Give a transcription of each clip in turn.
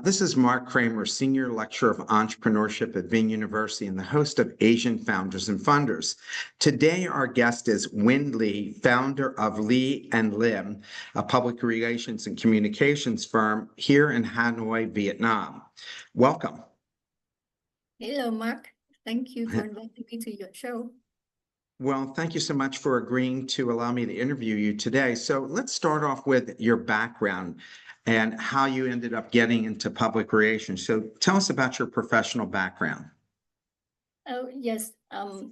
This is Marc Kramer, Senior Lecturer of Entrepreneurship at VinUniversity and the host of Asian Founders and Funders. Today, our guest is Nguyen Lee, founder of Lee and Lim, a public relations and communications firm here in Hanoi, Vietnam. Welcome. Hello, Mark. Thank you for inviting me to your show. Well, thank you so much for agreeing to allow me to interview you today. So let's start off with your background and how you ended up getting into public relations. So tell us about your professional background. Oh, yes.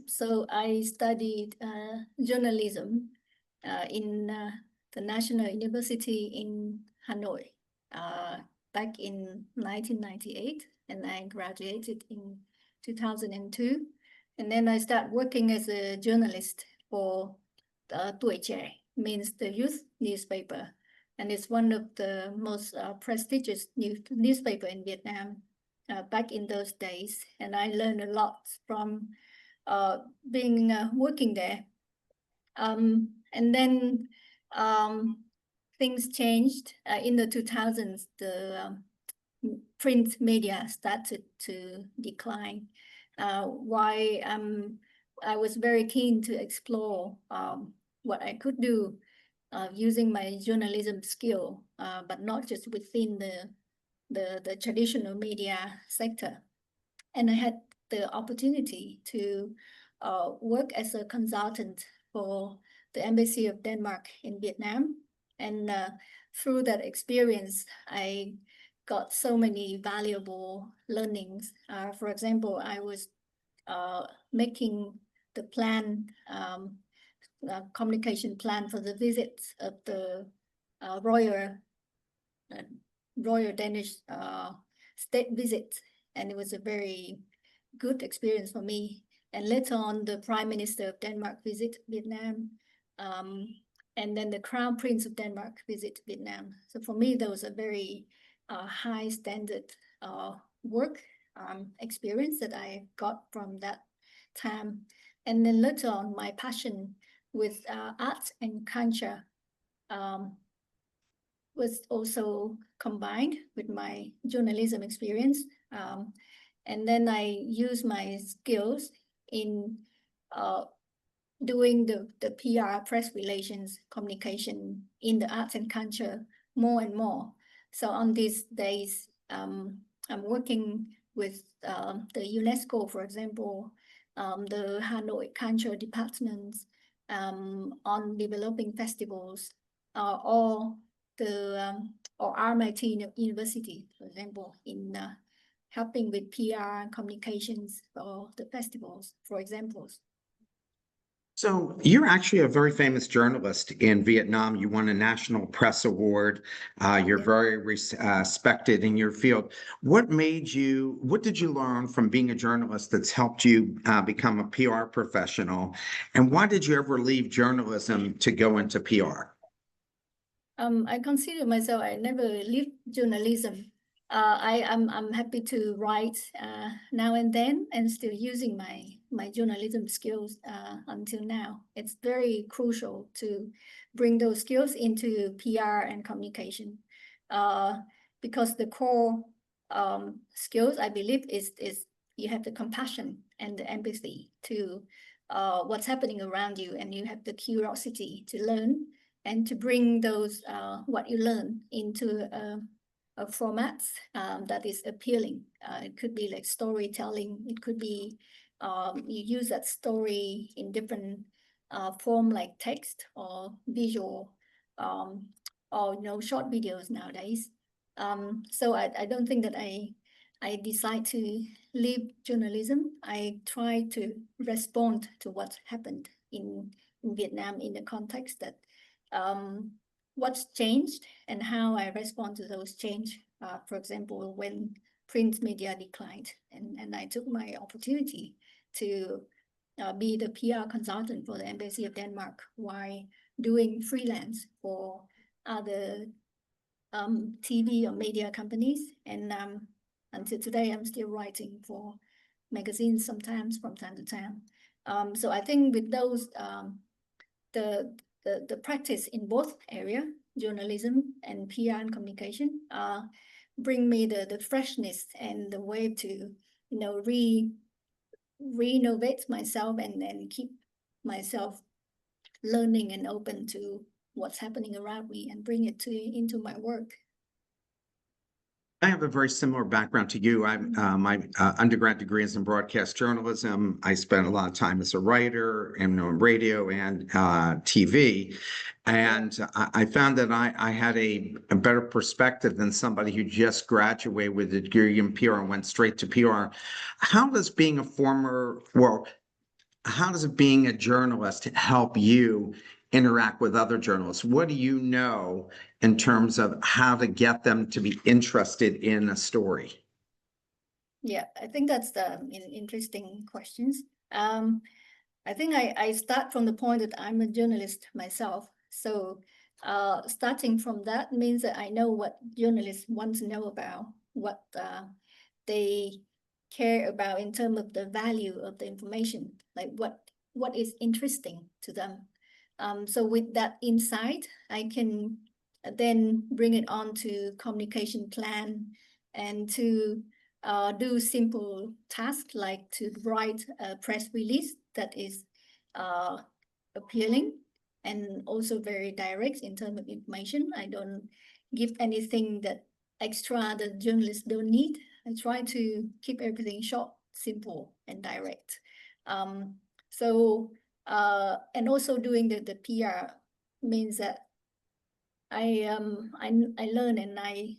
So I studied journalism in the National University in Hanoi back in 1998, and I graduated in 2002. And then I started working as a journalist for Tuổi Trẻ, means the youth newspaper. And it's one of the most prestigious newspaper in Vietnam back in those days. And I learned a lot from being working there. And then things changed. In the 2000s, the print media started to decline. Why I was very keen to explore what I could do using my journalism skill, but not just within the traditional media sector. And I had the opportunity to work as a consultant for the Embassy of Denmark in Vietnam. And through that experience, I got so many valuable learnings. For example, I was making the plan, communication plan for the visits of the Royal Danish state visit, and it was a very good experience for me. And later on, the Prime Minister of Denmark visit Vietnam, and then the Crown Prince of Denmark visit Vietnam. So for me, that was a very high standard work experience that I got from that time. And then later on, my passion with art and culture was also combined with my journalism experience. And then I used my skills in doing the PR, press relations, communication in the arts and culture more and more. So on these days, I'm working with the UNESCO, for example, the Hanoi Culture Departments, on developing festivals, or RMIT University, for example, in helping with PR and communications for the festivals, for examples. So you're actually a very famous journalist in Vietnam. You won a National Press Award. You're very respected in your field. What did you learn from being a journalist that's helped you become a PR professional? And why did you ever leave journalism to go into PR? I consider myself, I never left journalism. I'm happy to write now and then, and still using my journalism skills until now. It's very crucial to bring those skills into PR and communication, because the core skills, I believe, is you have the compassion and the empathy to what's happening around you, and you have the curiosity to learn and to bring those what you learn into a format that is appealing. It could be like storytelling. It could be you use that story in different form, like text or visual, or short videos nowadays. So I don't think that I decide to leave journalism. I try to respond to what happened in Vietnam in the context that what's changed and how I respond to those change. For example, when print media declined, and I took my opportunity to be the PR consultant for the Embassy of Denmark while doing freelance for other TV or media companies. And until today, I'm still writing for magazines sometimes from time to time. So I think with those, the practice in both area, journalism and PR and communication, bring me the freshness and the way to, you know, renovate myself and keep myself learning and open to what's happening around me and bring it into my work. I have a very similar background to you. My undergrad degree is in broadcast journalism. I spent a lot of time as a writer and on radio and TV. And I found that I had a better perspective than somebody who just graduated with a degree in PR and went straight to PR. How does being a how does being a journalist help you interact with other journalists? What do you know in terms of how to get them to be interested in a story? Yeah, I think that's the interesting questions. I think I start from the point that I'm a journalist myself. So starting from that means that I know what journalists want to know about, what they care about in terms of the value of the information, like what is interesting to them. So with that insight, I can then bring it on to communication plan and to do simple tasks like to write a press release that is appealing and also very direct in terms of information. I don't give anything that extra that journalists don't need. I try to keep everything short, simple, and direct. And also doing the PR means that I learn and I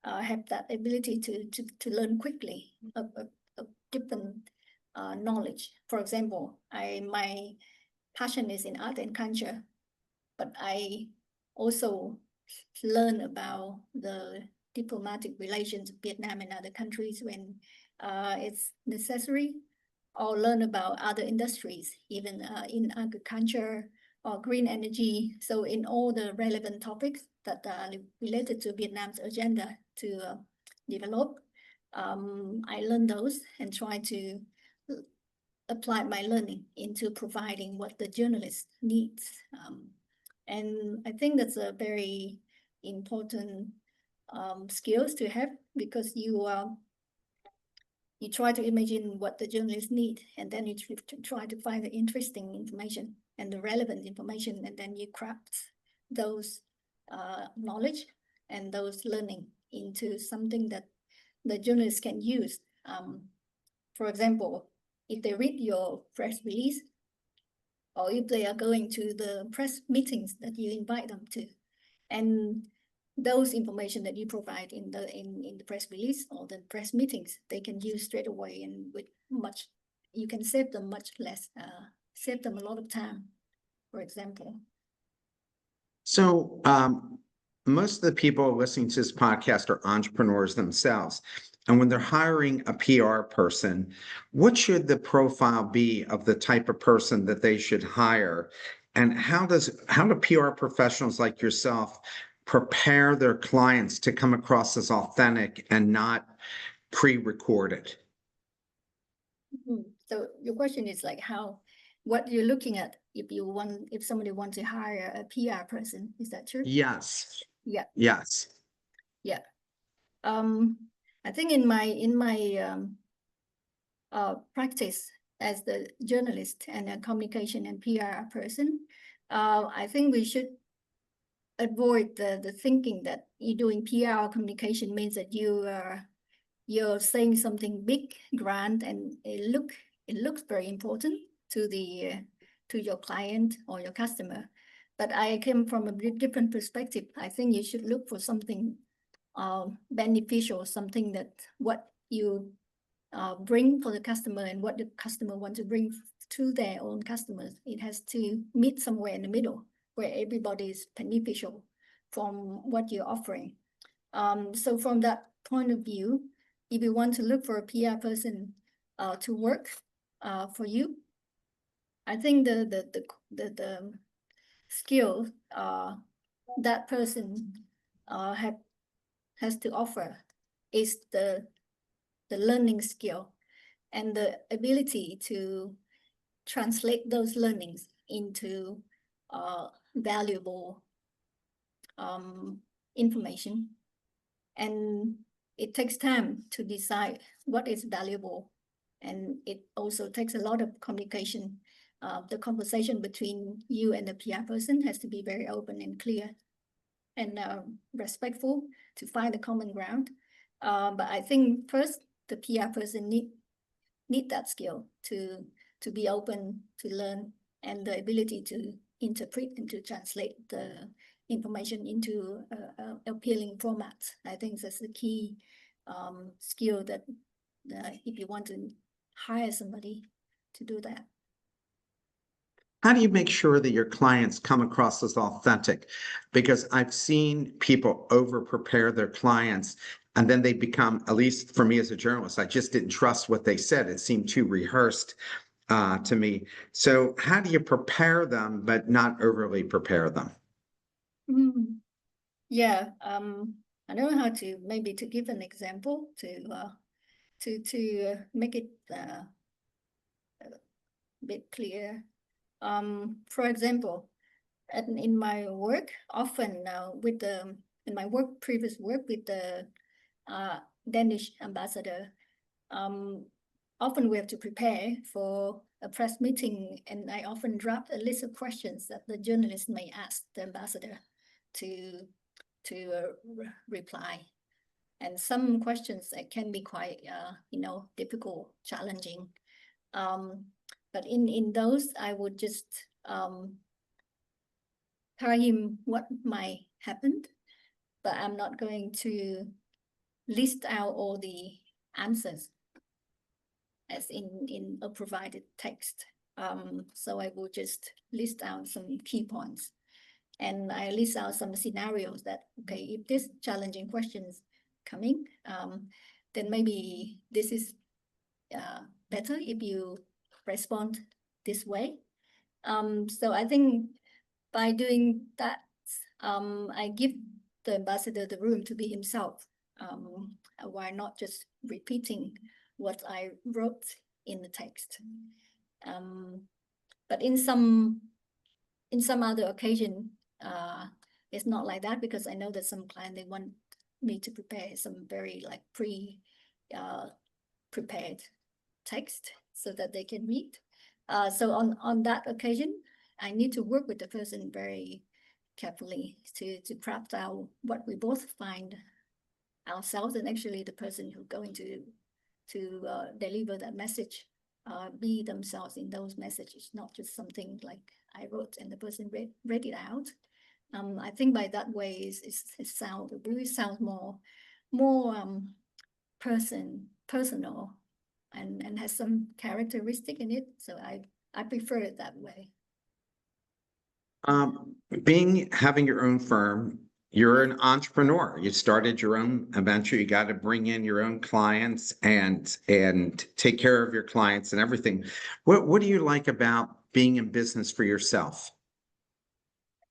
have that ability to learn quickly of different knowledge. For example, my passion is in art and culture, but I also learn about the diplomatic relations of Vietnam and other countries when it's necessary, or learn about other industries, even in agriculture or green energy. So in all the relevant topics that are related to Vietnam's agenda to develop, I learn those and try to apply my learning into providing what the journalist needs. And I think that's a very important skills to have, because you try to imagine what the journalists need, and then you try to find the interesting information and the relevant information, and then you craft those knowledge and those learning into something that the journalists can use. For example, if they read your press release, or if they are going to the press meetings that you invite them to, and those information that you provide in the press release or the press meetings, they can use straight away, and with much, you can save them much less, save them a lot of time, for example. So most of the people listening to this podcast are entrepreneurs themselves. And when they're hiring a PR person, what should the profile be of the type of person that they should hire? And how do PR professionals like yourself prepare their clients to come across as authentic and not pre-recorded? So your question is like what you're looking at if somebody wants to hire a PR person, is that true? Yes. Yeah. Yes. Yeah. I think in my practice as the journalist and a communication and PR person, I think we should avoid the thinking that you doing PR communication means that you're saying something big, grand, and it looks very important to your client or your customer. But I came from a different perspective. I think you should look for something beneficial, something that what you bring for the customer and what the customer wants to bring to their own customers. It has to meet somewhere in the middle where everybody is beneficial from what you're offering. So from that point of view, if you want to look for a PR person to work for you, I think the skill that person has to offer is the learning skill and the ability to translate those learnings into valuable information. And it takes time to decide what is valuable. And it also takes a lot of communication. The conversation between you and the PR person has to be very open and clear and respectful to find the common ground. But I think first, the PR person need that skill to be open, to learn, and the ability to interpret and to translate the information into appealing formats. I think that's the key skill that if you want to hire somebody to do that. How do you make sure that your clients come across as authentic? Because I've seen people over prepare their clients and then they become, at least for me as a journalist, I just didn't trust what they said. It seemed too rehearsed to me. So how do you prepare them, but not overly prepare them? Yeah, I don't know how to maybe to give an example to make it a bit clear. For example, in my work, often in my previous work with the Danish ambassador, often we have to prepare for a press meeting, and I often draft a list of questions that the journalist may ask the ambassador to reply. And some questions that can be quite difficult, challenging. But in those, I would just tell him what might happen, but I'm not going to list out all the answers as in a provided text. So I will just list out some key points. And I list out some scenarios that, okay, if this challenging question is coming, then maybe this is better if you respond this way. So I think by doing that, I give the ambassador the room to be himself, while not just repeating what I wrote in the text. But in some other occasion, it's not like that, because I know that some client, they want me to prepare some very like prepared text so that they can read. So on that occasion, I need to work with the person very carefully to craft out what we both find ourselves, and actually the person who's going to deliver that message be themselves in those messages, not just something like I wrote and the person read it out. I think by that way it really sounds more personal and has some characteristic in it. So I prefer it that way. Having your own firm, you're an entrepreneur. You started your own venture. You got to bring in your own clients and take care of your clients and everything. What do you like about being in business for yourself?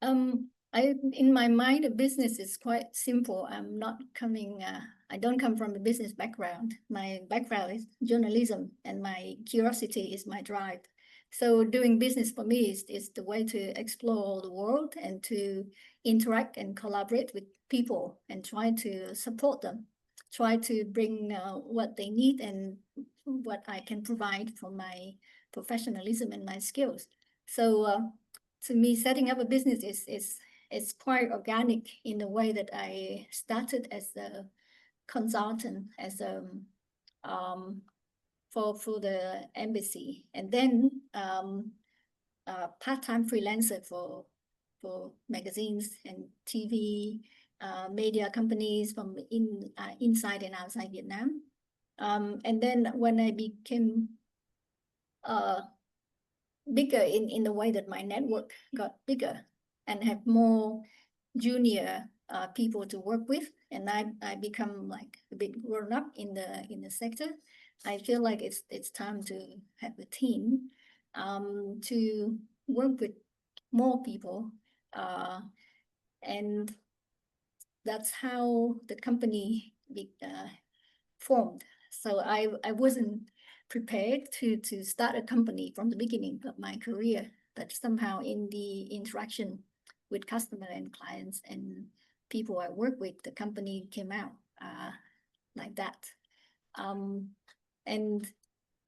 In my mind, a business is quite simple. I don't come from a business background. My background is journalism, and my curiosity is my drive. So doing business for me is the way to explore the world and to interact and collaborate with people and try to support them, try to bring what they need and what I can provide from my professionalism and my skills. So to me, setting up a business is quite organic in the way that I started as a consultant, as a for the embassy, and then part-time freelancer for magazines and TV media companies from inside and outside Vietnam. And then when I became bigger in the way that my network got bigger and have more junior people to work with, and I become like a bit grown up in the sector, I feel like it's time to have a team to work with more people, and that's how the company formed. So I wasn't prepared to start a company from the beginning of my career, but somehow in the interaction with customer and clients and people I work with, the company came out. like that. And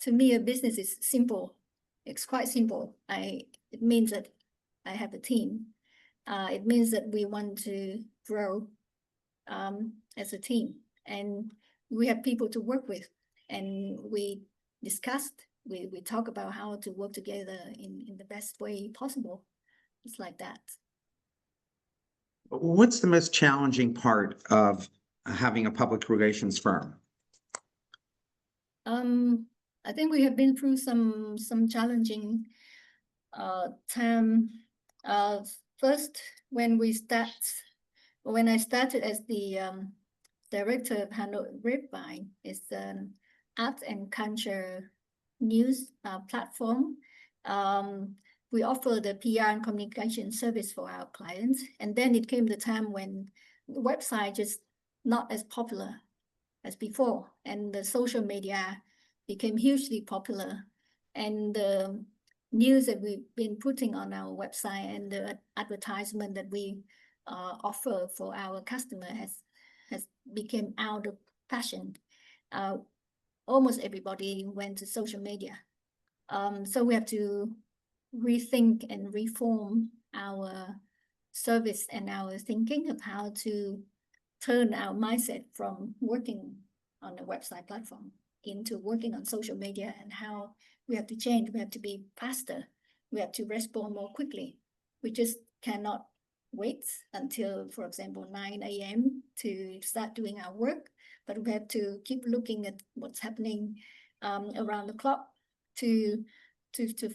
to me, a business is simple. It's quite simple. It means that I have a team. It means that we want to grow as a team, and we have people to work with, and we discussed, we talk about how to work together in the best way possible. It's like that. What's the most challenging part of having a public relations firm? I think we have been through some challenging time. First, when I started as the director of Hanoi Grapevine, is an art and culture news platform. We offer the PR and communication service for our clients, and then it came the time when the website just not as popular as before, and the social media became hugely popular, and the news that we've been putting on our website and the advertisement that we offer for our customer has become out of fashion. Almost everybody went to social media. So we have to rethink and reform our service and our thinking of how to turn our mindset from working on a website platform into working on social media, and how we have to change. We have to be faster. We have to respond more quickly. We just cannot wait until, for example, 9 a.m. to start doing our work, but we have to keep looking at what's happening around the clock to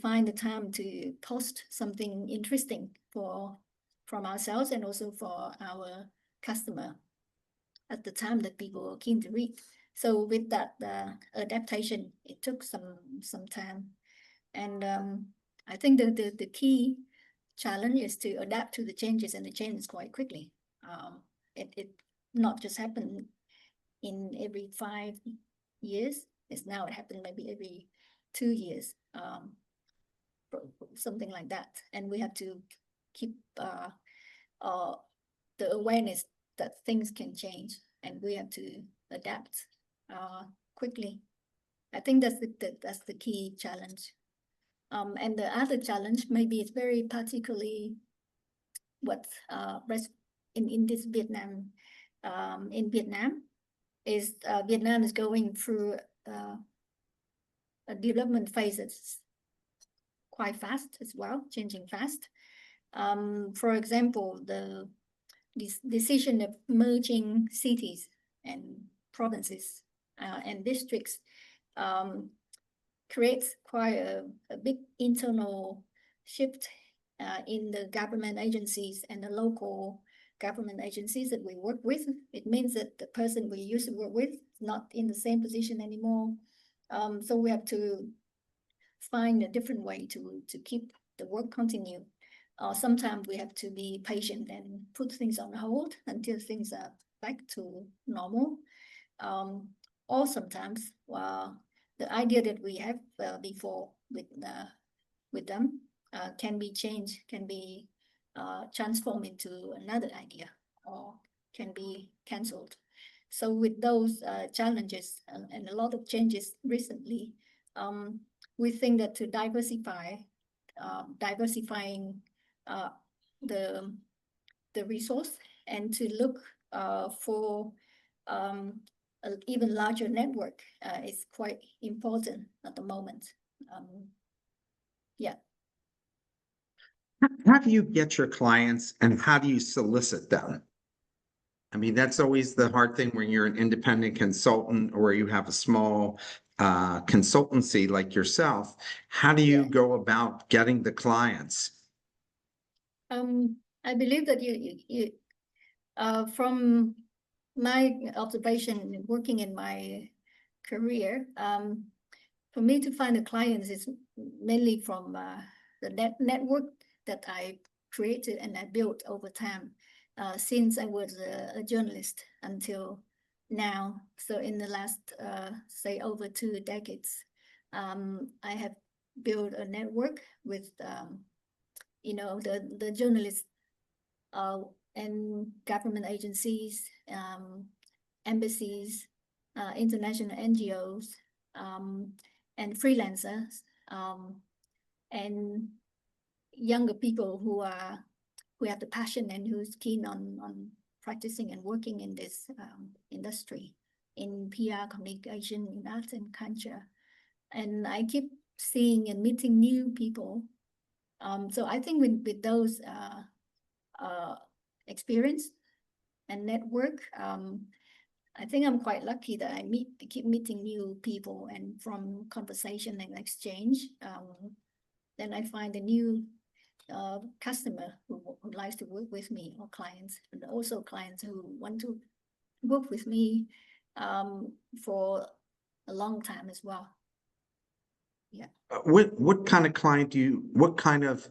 find the time to post something interesting from ourselves and also for our customer at the time that people are keen to read. So with that adaptation, it took some time, and I think the key challenge is to adapt to the changes, and the changes quite quickly. It not just happened in every 5 years. It's now it happened maybe every 2 years, something like that. And we have to keep the awareness that things can change, and we have to adapt quickly. I think that's the key challenge. And the other challenge, maybe it's very particularly what in this Vietnam, in Vietnam, is Vietnam is going through a development phase that's quite fast as well, changing fast. For example, this decision of merging cities and provinces and districts creates quite a big internal shift in the government agencies and the local government agencies that we work with. It means that the person we used to work with is not in the same position anymore. So we have to find a different way to keep the work continue. Sometimes we have to be patient and put things on hold until things are back to normal. Or sometimes the idea that we have before with them can be changed, can be transformed into another idea, or can be cancelled. So with those challenges and a lot of changes recently, we think that to diversifying the resource and to look for an even larger network is quite important at the moment. Yeah. How do you get your clients and how do you solicit them? I mean, that's always the hard thing when you're an independent consultant or you have a small consultancy like yourself. How do you go about getting the clients? I believe that you from my observation working in my career, for me to find the clients is mainly from the network that I created and I built over time since I was a journalist until now. So in the last, say, over 2 decades, I have built a network with, the journalists and government agencies, embassies, international NGOs, and freelancers, and younger people who have the passion and who's keen on practicing and working in this industry, in PR, communication, in arts and culture. And I keep seeing and meeting new people. So I think with those experience and network, I think I'm quite lucky that I keep meeting new people, and from conversation and exchange, then I find a new customer who likes to work with me, or clients, and also clients who want to work with me for a long time as well. Yeah. What kind of client what kind of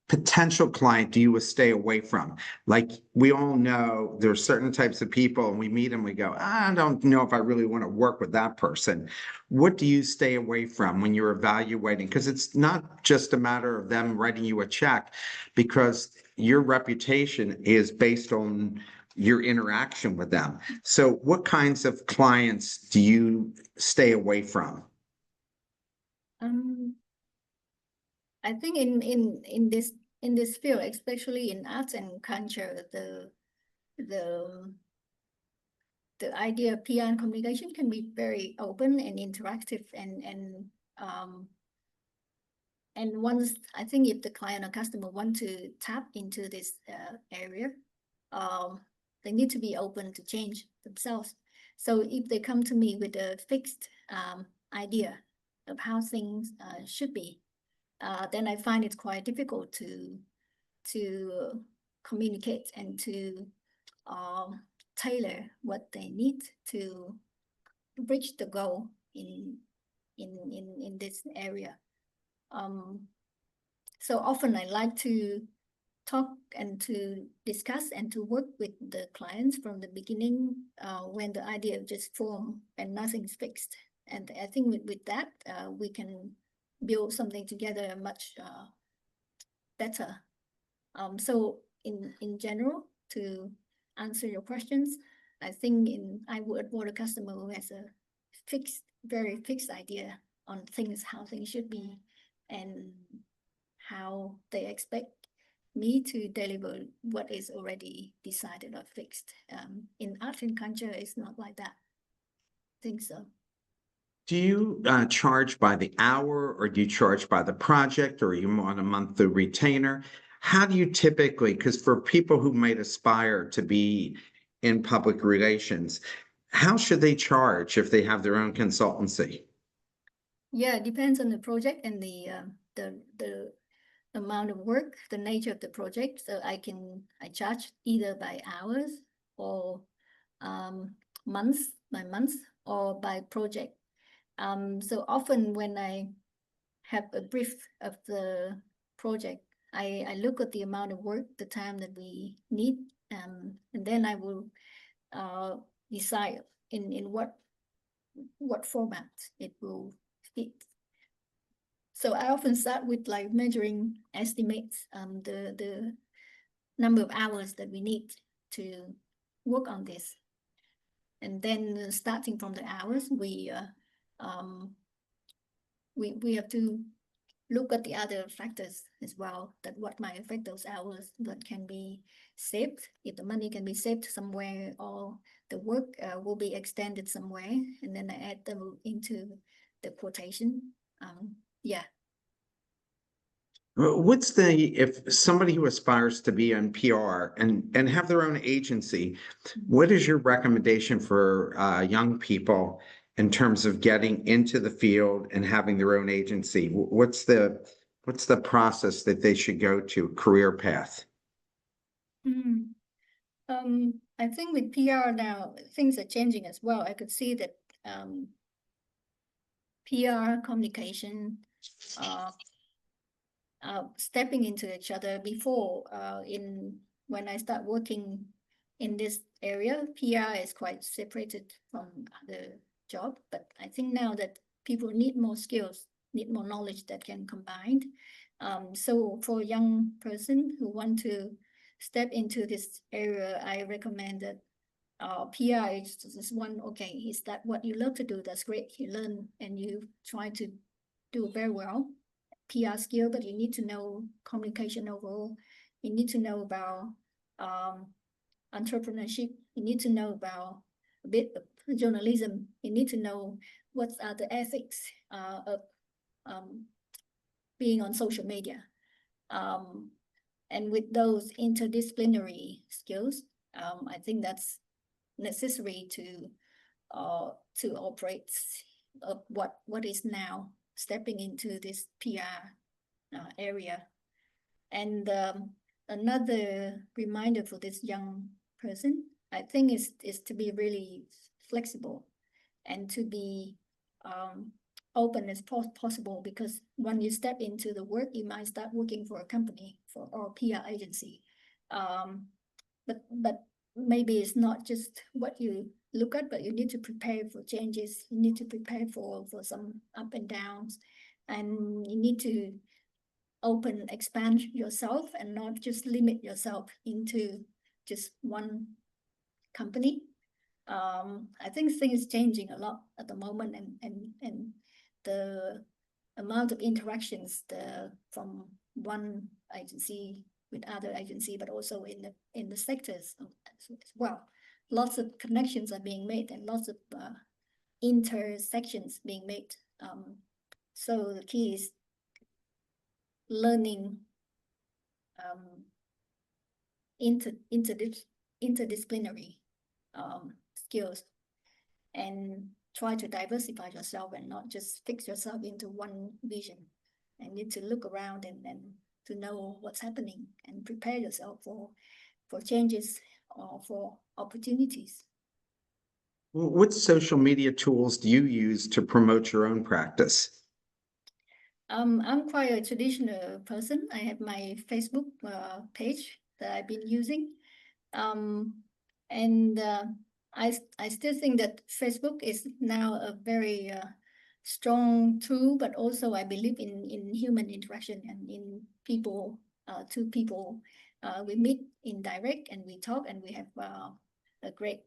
potential client do you stay away from? Like, we all know there's certain types of people, and we meet them, we go, I don't know if I really want to work with that person. What do you stay away from when you're evaluating? Because it's not just a matter of them writing you a check, because your reputation is based on your interaction with them. So what kinds of clients do you stay away from? I think in this field, especially in arts and culture, the idea of PR and communication can be very open and interactive, and once, I think, if the client or customer want to tap into this area, they need to be open to change themselves. So if they come to me with a fixed idea of how things should be, then I find it quite difficult to communicate and to tailor what they need to reach the goal in this area. So often I like to talk and to discuss and to work with the clients from the beginning, when the idea just formed and nothing's fixed. And I think with that, we can build something together much better. So in general, to answer your questions, I think I would want a customer who has a very fixed idea on things, how things should be, and how they expect me to deliver what is already decided or fixed. In art and culture, it's not like that. I think so. Do you charge by the hour, or do you charge by the project, or are you on a monthly retainer? How do you typically, because for people who might aspire to be in public relations, how should they charge if they have their own consultancy? Yeah, it depends on the project and the amount of work, the nature of the project. So I charge either by hours, or months by months, or by project. So often when I have a brief of the project, I look at the amount of work, the time that we need, and then I will decide in what format it will fit. So I often start with like measuring estimates, the number of hours that we need to work on this. And then starting from the hours, we have to look at the other factors as well, that what might affect those hours, that can be saved, if the money can be saved somewhere, or the work will be extended somewhere, and then I add them into the quotation. Yeah. If somebody who aspires to be in PR and have their own agency, what is your recommendation for young people in terms of getting into the field and having their own agency? What's the process that they should go to, career path? I think with PR now, things are changing as well. I could see that PR communication stepping into each other. Before, when I start working in this area, PR is quite separated from the job. But I think now that people need more skills, need more knowledge that can combine. So for a young person who want to step into this area, I recommend that PR is one, okay, is that what you love to do? That's great. You learn and you try to do very well. PR skill, but you need to know communication overall. You need to know about entrepreneurship. You need to know about a bit of journalism. You need to know what are the ethics of being on social media. And with those interdisciplinary skills, I think that's necessary to operate what is now stepping into this PR area. And another reminder for this young person, I think, is to be really flexible and to be open as possible, because when you step into the work, you might start working for a company or a PR agency. But maybe it's not just what you look at, but you need to prepare for changes. You need to prepare for some up and downs, and you need to expand yourself and not just limit yourself into just one company. I think things changing a lot at the moment, and the amount of interactions from one agency with other agency, but also in the sectors as well. Lots of connections are being made and lots of intersections being made. So the key is learning interdisciplinary skills, and try to diversify yourself and not just fix yourself into one vision. And need to look around and to know what's happening and prepare yourself for changes or for opportunities. What social media tools do you use to promote your own practice? I'm quite a traditional person. I have my Facebook page that I've been using. And I still think that Facebook is now a very strong tool, but also I believe in human interaction and in people, two people. We meet in direct and we talk, and we have a great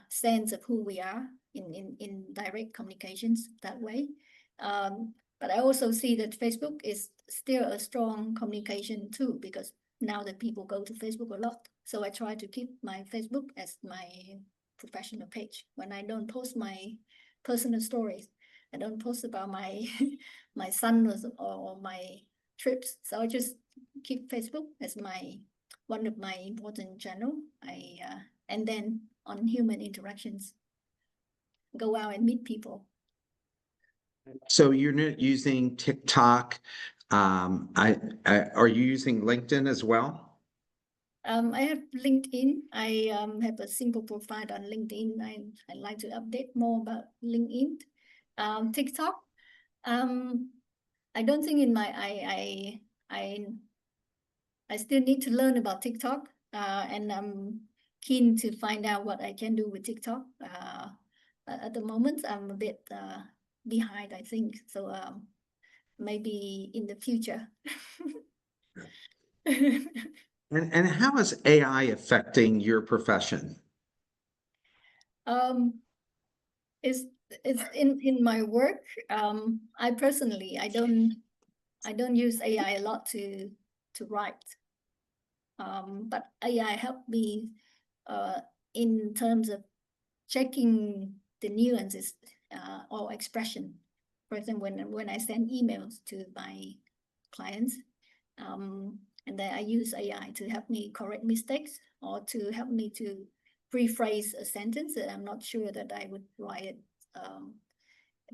sense of who we are in direct communications that way. But I also see that Facebook is still a strong communication tool, because now that people go to Facebook a lot. So I try to keep my Facebook as my professional page. When I don't post my personal stories, I don't post about my my son or my trips. So I just keep Facebook as one of my important channel. And then on human interactions, go out and meet people. So you're not using TikTok. Are you using LinkedIn as well? I have LinkedIn. I have a simple profile on LinkedIn. I like to update more about LinkedIn. TikTok. I don't think in my I still need to learn about TikTok. And I'm keen to find out what I can do with TikTok. At the moment, I'm a bit behind, I think. So maybe in the future. And how is AI affecting your profession? It's in my work. I personally I don't use AI a lot to write. But AI helped me in terms of checking the nuances or expression. For example, when I send emails to my clients, and then I use AI to help me correct mistakes or to help me to rephrase a sentence that I'm not sure that I would write it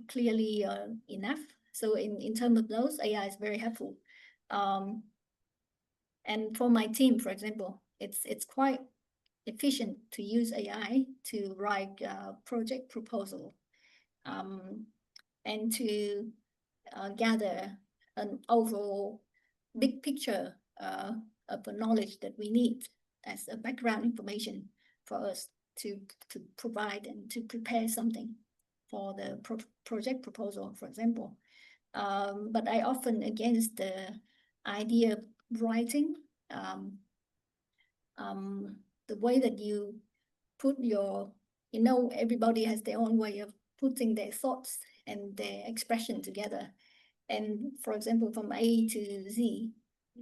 clearly enough. So in terms of those, AI is very helpful. And for my team, for example, it's quite efficient to use AI to write a project proposal and to gather an overall big picture of the knowledge that we need as a background information for us to provide and to prepare something for the project proposal, for example. But I often against the idea of writing, the way that you put your, everybody has their own way of putting their thoughts and their expression together. And for example, from A to Z,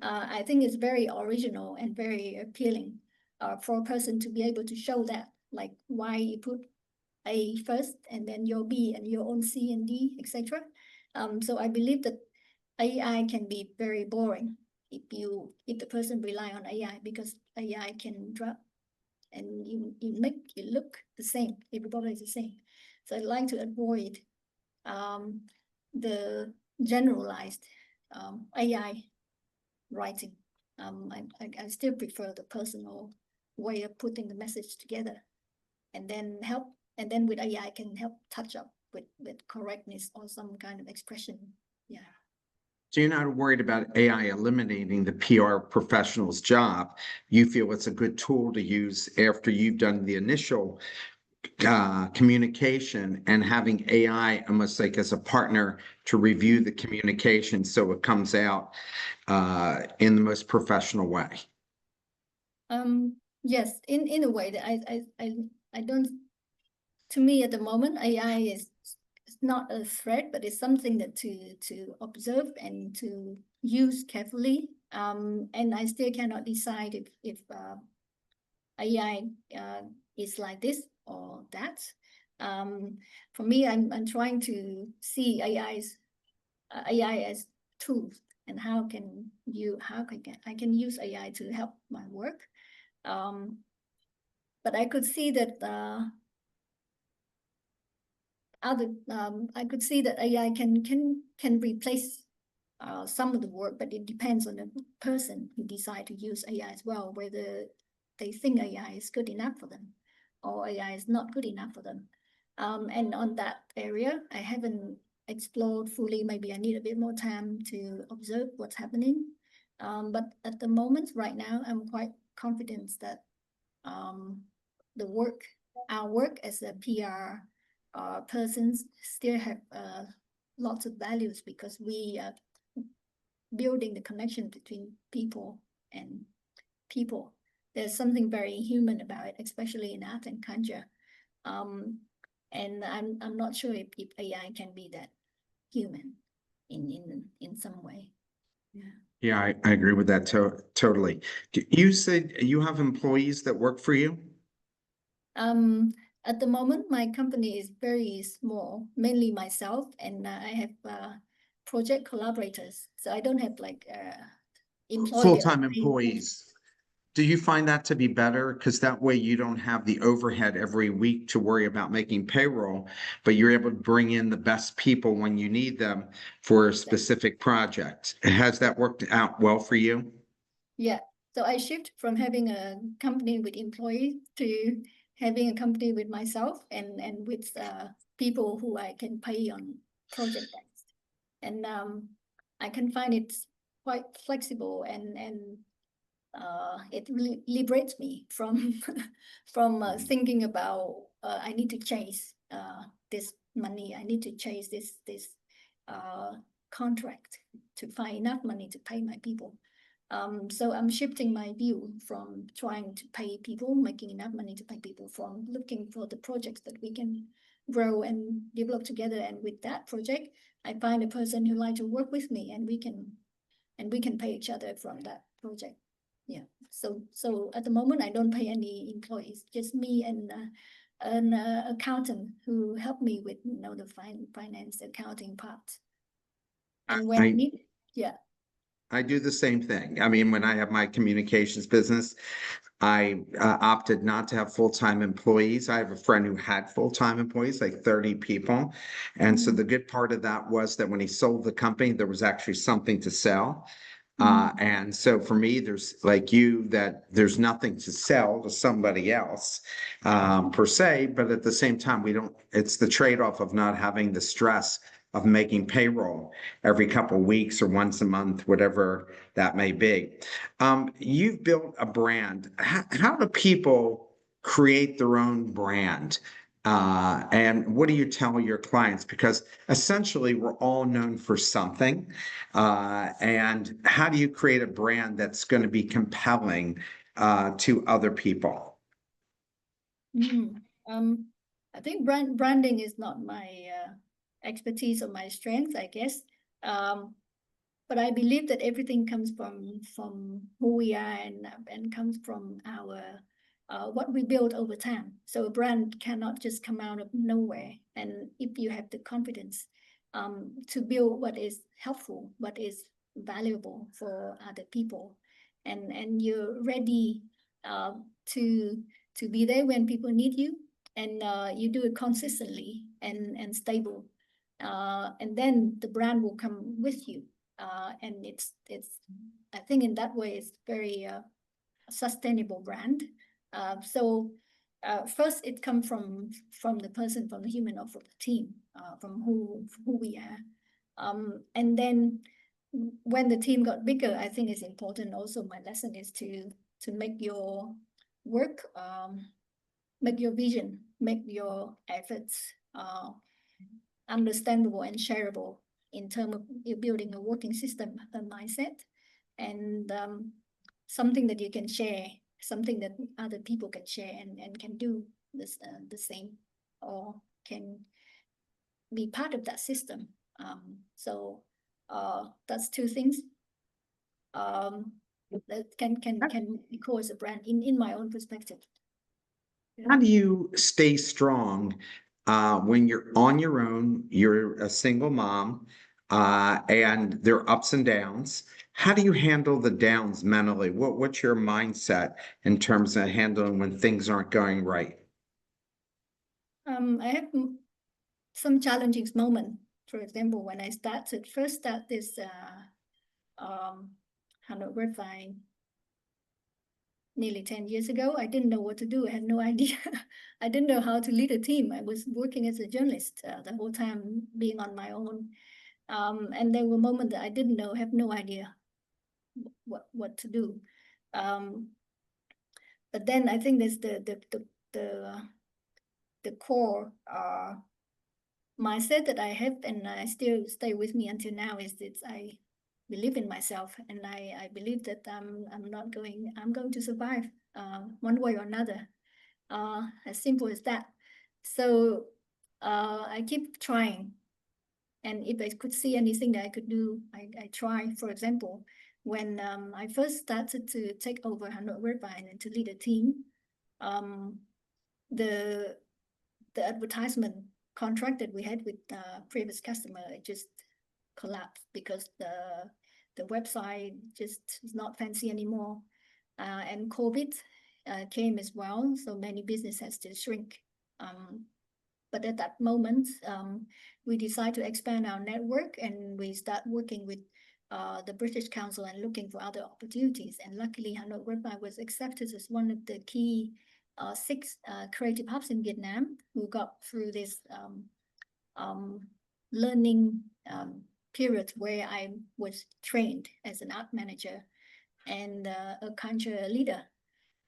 I think it's very original and very appealing for a person to be able to show that, like why you put A first and then your B and your own C and D, etc. So I believe that AI can be very boring if the person rely on AI, because AI can drop and you make it look the same. Everybody is the same. So I'd like to avoid the generalized AI writing. I still prefer the personal way of putting the message together, and then with AI can help touch up with correctness or some kind of expression. Yeah. So you're not worried about AI eliminating the PR professional's job. You feel it's a good tool to use after you've done the initial communication, and having AI almost like as a partner to review the communication so it comes out in the most professional way. Yes, in a way that I don't. To me, at the moment, AI is not a threat, but it's something that to observe and to use carefully. And I still cannot decide if AI is like this or that. For me, I'm trying to see AI as tools, and how I can use AI to help my work. But I could see that I could see that AI can replace some of the work, but it depends on the person who decide to use AI as well, whether they think AI is good enough for them or AI is not good enough for them. And on that area, I haven't explored fully. Maybe I need a bit more time to observe what's happening. But at the moment, right now, I'm quite confident that our work as a PR persons still have lots of values, because we are building the connection between people and people. There's something very human about it, especially in art and culture. And I'm not sure if AI can be that human in some way. Yeah. Yeah, I agree with that totally. You said you have employees that work for you? At the moment, my company is very small, mainly myself, and I have project collaborators. So I don't have like employee. Full-time employees. Do you find that to be better? Because that way you don't have the overhead every week to worry about making payroll, but you're able to bring in the best people when you need them for a specific project. Has that worked out well for you? Yeah. So I shift from having a company with employees to having a company with myself and with people who I can pay on project based. And I can find it quite flexible, and it really liberates me from thinking about I need to chase this money. I need to chase this contract to find enough money to pay my people. So I'm shifting my view from trying to pay people, making enough money to pay people, from looking for the projects that we can grow and develop together. And with that project, I find a person who like to work with me, and we can pay each other from that project. Yeah. So at the moment, I don't pay any employees, just me and an accountant who helped me with the finance accounting part. And when I need, yeah. I do the same thing. I mean, when I have my communications business, I opted not to have full-time employees. I have a friend who had full-time employees, like 30 people. And so the good part of that was that when he sold the company, there was actually something to sell. And so for me, there's like you, that there's nothing to sell to somebody else per se, but at the same time, it's the trade-off of not having the stress of making payroll every couple of weeks or once a month, whatever that may be. You've built a brand. How do people create their own brand? And what do you tell your clients? Because essentially, we're all known for something. And how do you create a brand that's going to be compelling to other people? I think branding is not my expertise or my strength, I guess. But I believe that everything comes from who we are and comes from our what we build over time. So a brand cannot just come out of nowhere. And if you have the confidence to build what is helpful, what is valuable for other people, and you're ready to be there when people need you, and you do it consistently and stable, and then the brand will come with you, and it's I think in that way it's very sustainable brand. So first it comes from the person, from the human, or from the team, from who we are, and then when the team got bigger, I think it's important also. My lesson is to make your work, make your vision, make your efforts understandable and shareable in terms of you building a working system, a mindset, and something that you can share, something that other people can share and can do this the same, or can be part of that system. So that's two things that can cause a brand in my own perspective. How do you stay strong when you're on your own, you're a single mom, and there are ups and downs? How do you handle the downs mentally? What's your mindset in terms of handling when things aren't going right? I have some challenging moments. For example, when I first start this 100 website nearly 10 years ago, I didn't know what to do. I had no idea. I didn't know how to lead a team. I was working as a journalist the whole time, being on my own. And there were moments that I didn't know, have no idea what to do. But then I think there's the core mindset that I have, and I still stay with me until now, is that I believe in myself, and I believe that I'm going to survive one way or another, as simple as that. So I keep trying, and if I could see anything that I could do, I try. For example, when I first started to take over 100 Wordvine and to lead a team, the advertisement contract that we had with previous customer, it just collapsed because the website just is not fancy anymore, and COVID came as well, so many business has to shrink. But at that moment, we decided to expand our network, and we start working with the British Council and looking for other opportunities. And luckily, Hanoi Website was accepted as one of the key 6 creative hubs in Vietnam who got through this learning period where I was trained as an art manager and a culture leader.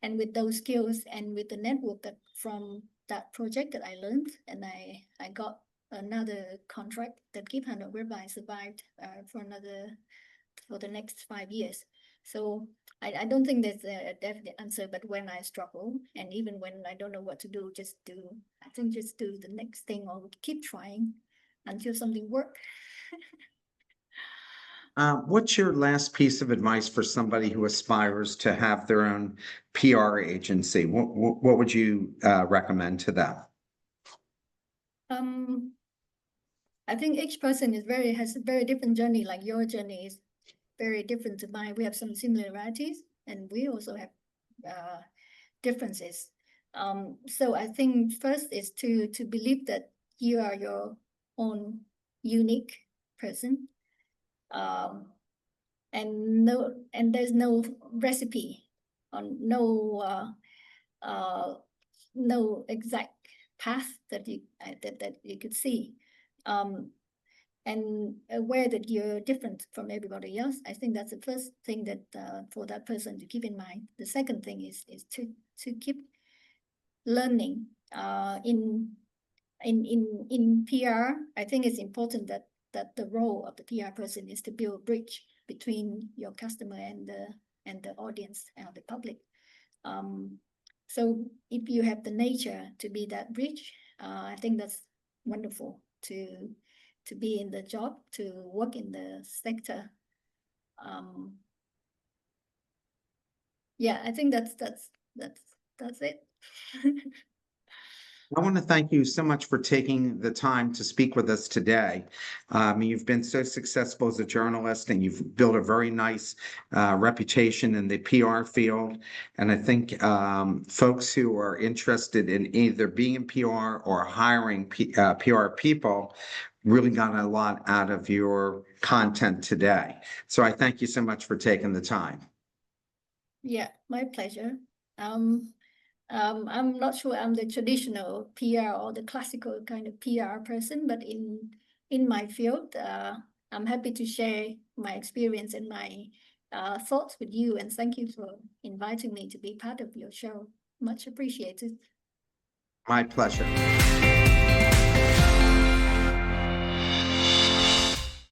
And with those skills and with the network that from that project that I learned, and I got another contract that keep Hanoi Whereby survived for the next 5 years. So I don't think there's a definite answer, but when I struggle, and even when I don't know what to do, just do the next thing, or keep trying until something works. What's your last piece of advice for somebody who aspires to have their own PR agency? What would you recommend to them? I think each person has a very different journey. Like your journey is very different to mine. We have some similarities, and we also have differences. So I think first is to believe that you are your own unique person, and there's no recipe, on no exact path that you could see, and aware that you're different from everybody else. I think that's the first thing that for that person to keep in mind. The second thing is to keep learning. In PR, I think it's important that the role of the PR person is to build a bridge between your customer and the audience and the public. So if you have the nature to be that bridge, I think that's wonderful to be in the job, to work in the sector. Yeah, I think that's it. I want to thank you so much for taking the time to speak with us today. You've been so successful as a journalist, and you've built a very nice reputation in the PR field. And I think folks who are interested in either being in PR or hiring PR people really got a lot out of your content today. So I thank you so much for taking the time. Yeah, my pleasure. I'm not sure I'm the traditional PR or the classical kind of PR person, but in my field, I'm happy to share my experience and my thoughts with you. And thank you for inviting me to be part of your show. Much appreciated. My pleasure.